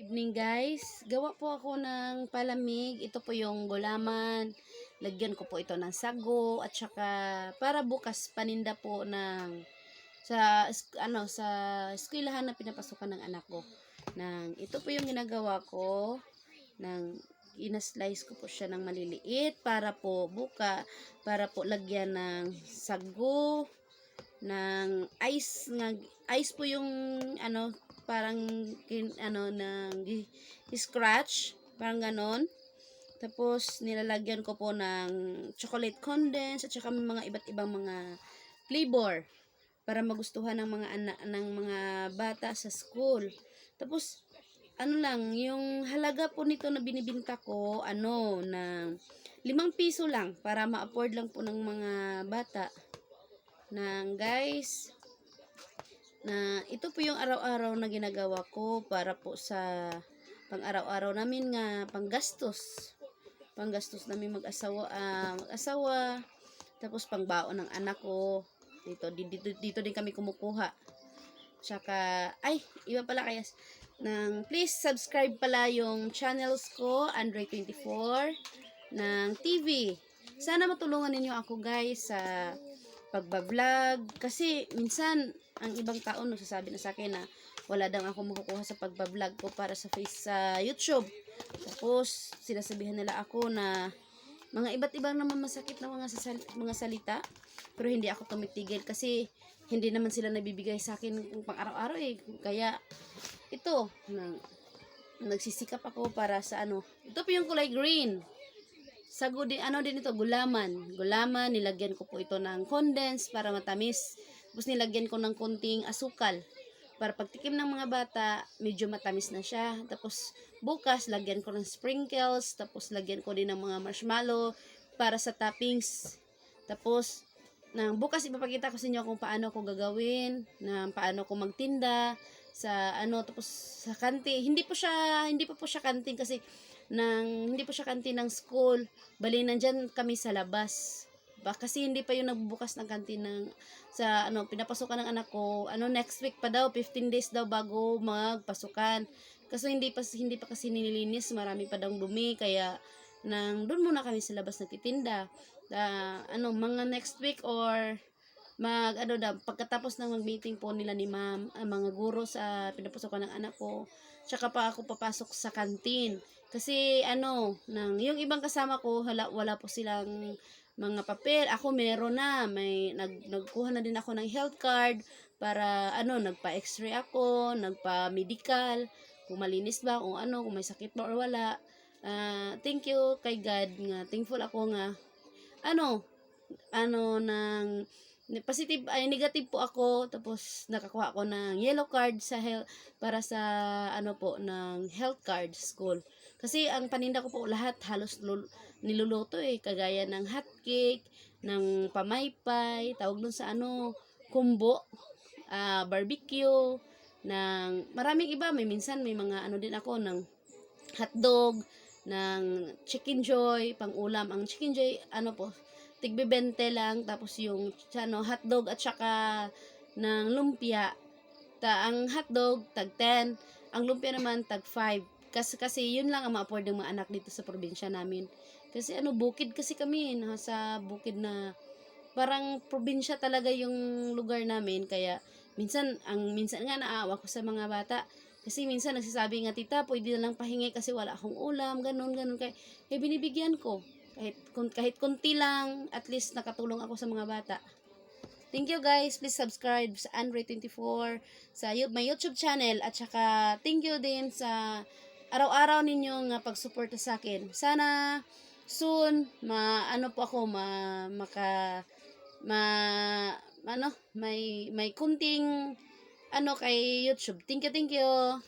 evening guys. Gawa po ako ng palamig. Ito po yung gulaman. Lagyan ko po ito ng sago at saka para bukas paninda po ng sa eskwelahan na pinapasukan ng anak ko. Ito po yung ginagawa ko ina-slice ko po siya ng maliliit para po lagyan ng sago, ng ice po yung parang scratch, parang ganon. Tapos nilalagyan ko po ng chocolate condense at saka mga iba't ibang mga flavor para magustuhan ng mga anak ng mga bata sa school. Tapos yung halaga po nito na binibenta ko na 5 piso lang para ma-afford lang po ng mga bata. Guys, ito po yung araw-araw na ginagawa ko para po sa pang-araw-araw namin nga panggastos namin mag-asawa, tapos pangbaon ng anak ko. Dito din kami kumukuha. Tsaka iba pala please subscribe pala yung channels ko, Andre24 ng TV. Sana matulungan ninyo ako guys sa pagbablog, kasi minsan ang ibang tao nagsasabi na sa akin na wala daw ako makukuha sa pagbablog ko para sa YouTube. Tapos sinasabihan nila ako na mga iba't ibang naman masakit na mga salita, pero hindi ako tumitigil kasi hindi naman sila nabibigay sa akin pang araw-araw kaya ito nagsisikap ako para sa ito po yung kulay green. Sago din, din ito, gulaman, nilagyan ko po ito ng condense para matamis. Tapos nilagyan ko ng konting asukal para pagtikim ng mga bata, medyo matamis na siya. Tapos bukas, lagyan ko ng sprinkles, tapos lagyan ko din ng mga marshmallow para sa toppings. Tapos, bukas ipapakita ko sa inyo kung paano ko gagawin, paano ko magtinda, tapos sa kantin. Hindi pa po siya kantin kasi hindi po siya kantin ng school. Bali nandyan kami sa labas. Kasi hindi pa yung nagbubukas ng kantin pinapasukan ng anak ko. Next week pa daw, 15 days daw bago magpasukan. Kasi hindi pa kasi nililinis, marami pa daw dumi, kaya doon muna kami sa labas nagtitinda. Mga next week or pagkatapos ng mag-meeting po nila ni ma'am, mga guro sa pinapasukan ng anak ko, tsaka pa ako papasok sa kantin. Kasi yung ibang kasama ko, wala po silang mga papel. Ako meron na, nagkuha na din ako ng health card para nagpa-x-ray ako, nagpa-medical, kung malinis ba, kung may sakit ba or wala. Thank you kay God nga, thankful ako nga negative po ako, tapos nakakuha ako ng yellow card para sa ng health card school. Kasi ang paninda ko po lahat halos niluluto kagaya ng hot cake, ng pamaypay, tawag dun sa kumbo, barbecue, ng maraming iba, minsan may mga din ako ng hotdog, ng chicken joy, pang ulam. Ang chicken joy tig-20 lang, tapos yung hotdog at saka ng lumpia, ang hotdog tag 10, ang lumpia naman tag 5. Kasi yun lang ang ma-afford ng mga anak dito sa probinsya namin. Kasi bukid kasi kami, nasa bukid na parang probinsya talaga yung lugar namin, kaya minsan nga naawa ko sa mga bata. Kasi minsan nagsasabi nga, tita, pwede na lang pahingi kasi wala akong ulam, ganun. Kaya binibigyan ko. Kahit konti lang, at least nakatulong ako sa mga bata. Thank you guys. Please subscribe sa Andre24 sa my YouTube channel. At saka thank you din sa araw-araw ninyong pagsuporta sa akin. Sana soon may kunting kay YouTube. Thank you.